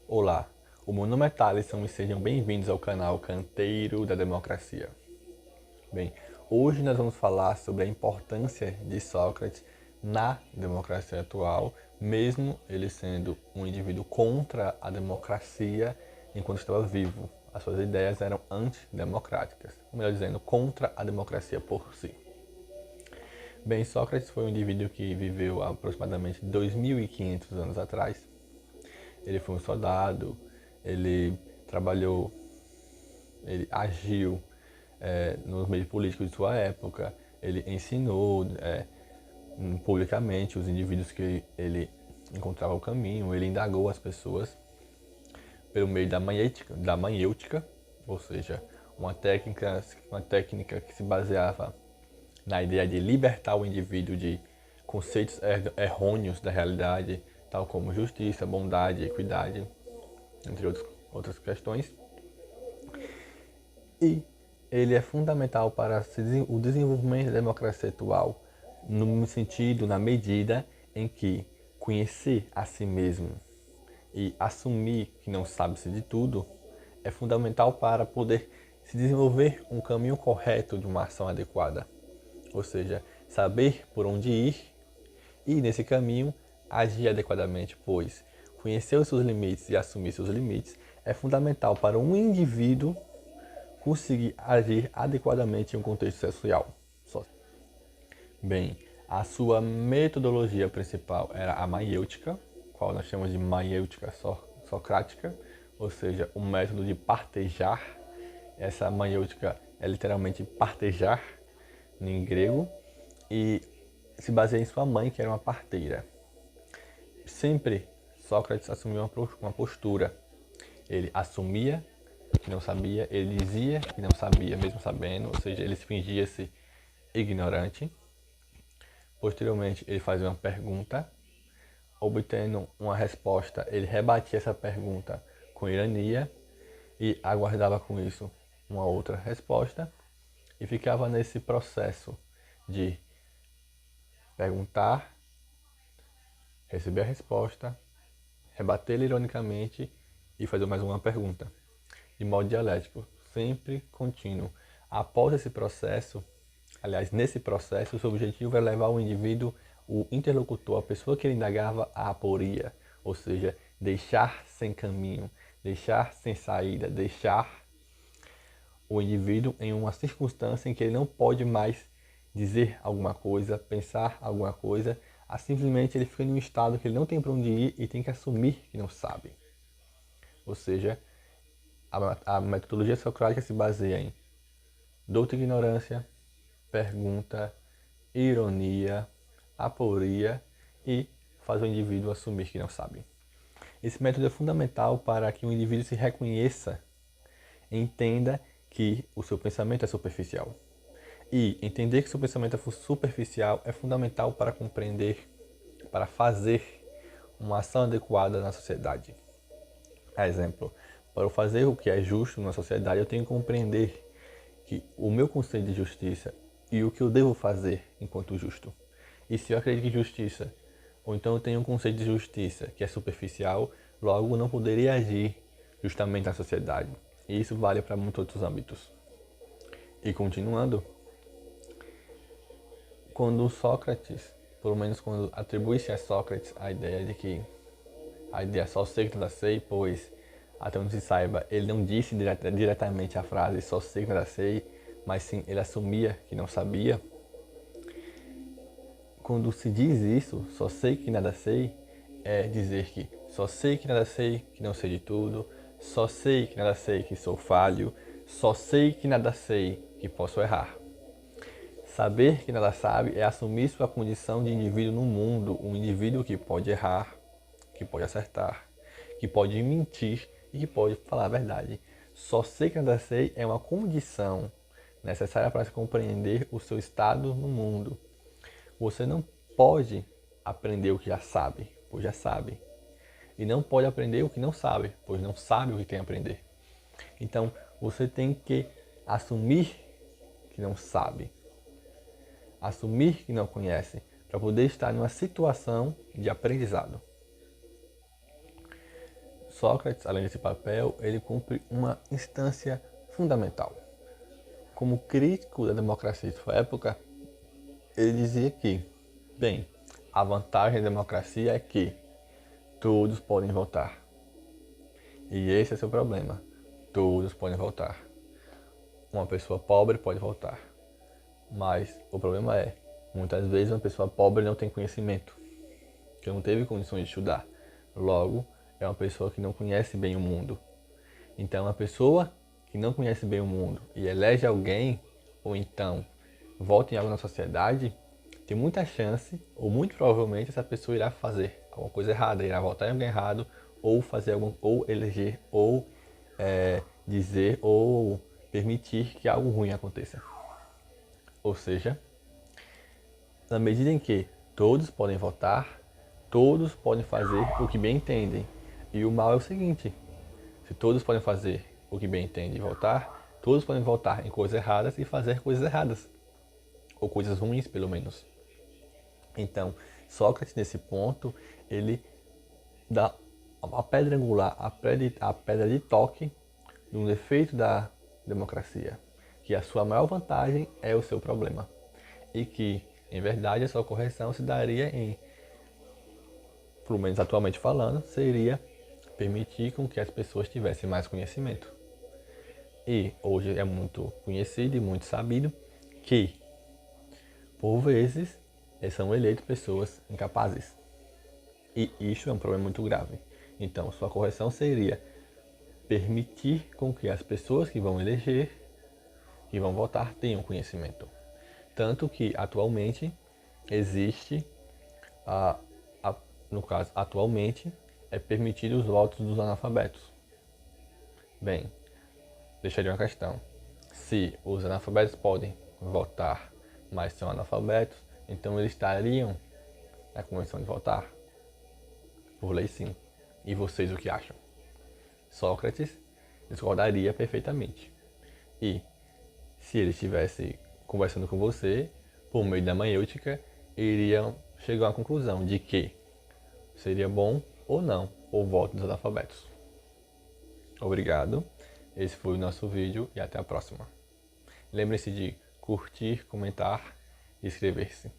Olá, o meu nome é Thaleson e sejam bem-vindos ao canal Canteiro da Democracia. Bem, hoje nós vamos falar sobre a importância de Sócrates na democracia atual, mesmo ele sendo um indivíduo contra a democracia enquanto estava vivo. As suas ideias eram antidemocráticas, ou melhor dizendo, contra a democracia por si. Bem, Sócrates foi um indivíduo que viveu há aproximadamente 2.500 anos atrás. Ele foi um soldado, ele trabalhou, ele agiu nos meios políticos de sua época, ele ensinou publicamente os indivíduos que ele encontrava o caminho, ele indagou as pessoas pelo meio da maiêutica, ou seja, uma técnica que se baseava na ideia de libertar o indivíduo de conceitos errôneos da realidade, tal como justiça, bondade, equidade, entre outras questões. E ele é fundamental para o desenvolvimento da democracia atual, no sentido, na medida em que conhecer a si mesmo e assumir que não sabe-se de tudo é fundamental para poder se desenvolver um caminho correto de uma ação adequada. Ou seja, saber por onde ir e, nesse caminho, agir adequadamente, pois conhecer os seus limites e assumir seus limites é fundamental para um indivíduo conseguir agir adequadamente em um contexto social. Bem, a sua metodologia principal era a maiêutica, qual nós chamamos de maiêutica socrática, ou seja, o método de partejar. Essa maiêutica é literalmente partejar em grego e se baseia em sua mãe, que era uma parteira. Sempre Sócrates assumiu uma postura. Ele assumia que não sabia, ele dizia que não sabia, mesmo sabendo, ou seja, ele fingia-se ignorante. Posteriormente, ele fazia uma pergunta, obtendo uma resposta, ele rebatia essa pergunta com ironia e aguardava com isso uma outra resposta e ficava nesse processo de perguntar, receber a resposta, rebater ironicamente e fazer mais uma pergunta, de modo dialético, sempre contínuo. Após esse processo, aliás, nesse processo, o seu objetivo é levar o indivíduo, o interlocutor, a pessoa que ele indagava, à aporia, ou seja, deixar sem caminho, deixar sem saída, deixar o indivíduo em uma circunstância em que ele não pode mais dizer alguma coisa, pensar alguma coisa, simplesmente ele fica em um estado que ele não tem para onde ir e tem que assumir que não sabe. Ou seja, a metodologia socrática se baseia em douta ignorância, pergunta, ironia, aporia e faz o indivíduo assumir que não sabe. Esse método é fundamental para que o indivíduo se reconheça, entenda que o seu pensamento é superficial. E entender que seu pensamento é superficial é fundamental para compreender, para fazer uma ação adequada na sociedade. Exemplo, para eu fazer o que é justo na sociedade, eu tenho que compreender que o meu conceito de justiça e o que eu devo fazer enquanto justo. E se eu acredito em justiça, ou então eu tenho um conceito de justiça que é superficial, logo não poderia agir justamente na sociedade. E isso vale para muitos outros âmbitos. E continuando, quando Sócrates, pelo menos quando atribui-se a Sócrates a ideia de que a ideia só sei que nada sei, pois, até onde se saiba, ele não disse diretamente a frase só sei que nada sei, mas sim ele assumia que não sabia. Quando se diz isso, só sei que nada sei, é dizer que só sei que nada sei, que não sei de tudo, só sei que nada sei, que sou falho, só sei que nada sei, que posso errar. Saber que nada sabe é assumir sua condição de indivíduo no mundo, um indivíduo que pode errar, que pode acertar, que pode mentir e que pode falar a verdade. Só sei que nada sei é uma condição necessária para se compreender o seu estado no mundo. Você não pode aprender o que já sabe, pois já sabe. E não pode aprender o que não sabe, pois não sabe o que tem a aprender. Então, você tem que assumir que não sabe, assumir que não conhece, para poder estar numa situação de aprendizado. Sócrates, além desse papel, ele cumpre uma instância fundamental. Como crítico da democracia de sua época, ele dizia que, bem, a vantagem da democracia é que todos podem votar. E esse é o seu problema. Todos podem votar. Uma pessoa pobre pode votar. Mas o problema é, muitas vezes uma pessoa pobre não tem conhecimento, que não teve condições de estudar. Logo, é uma pessoa que não conhece bem o mundo. Então, uma pessoa que não conhece bem o mundo e elege alguém, ou então vota em algo na sociedade, tem muita chance, ou muito provavelmente, essa pessoa irá fazer alguma coisa errada, irá votar em alguém errado, ou fazer algum, ou eleger, ou dizer, ou permitir que algo ruim aconteça. Ou seja, na medida em que todos podem votar, todos podem fazer o que bem entendem. E o mal é o seguinte: se todos podem fazer o que bem entendem e votar, todos podem votar em coisas erradas e fazer coisas erradas. Ou coisas ruins, pelo menos. Então, Sócrates, nesse ponto, ele dá a pedra angular, a pedra de toque de defeito da democracia. Que a sua maior vantagem é o seu problema. E que, em verdade, a sua correção se daria em, pelo menos atualmente falando, seria permitir com que as pessoas tivessem mais conhecimento. E hoje é muito conhecido e muito sabido que, por vezes, são eleitas pessoas incapazes. E isso é um problema muito grave. Então, sua correção seria permitir com que as pessoas que vão eleger, que vão votar, tenham conhecimento. Tanto que, atualmente, existe, no caso, atualmente, é permitido os votos dos analfabetos. Bem, deixaria uma questão. Se os analfabetos podem votar, mas são analfabetos, então eles estariam na convenção de votar? Por lei, sim. E vocês o que acham? Sócrates discordaria perfeitamente. E se ele estivesse conversando com você, por meio da maiêutica, iriam chegar à conclusão de que seria bom ou não o voto dos analfabetos. Obrigado. Esse foi o nosso vídeo e até a próxima. Lembre-se de curtir, comentar e inscrever-se.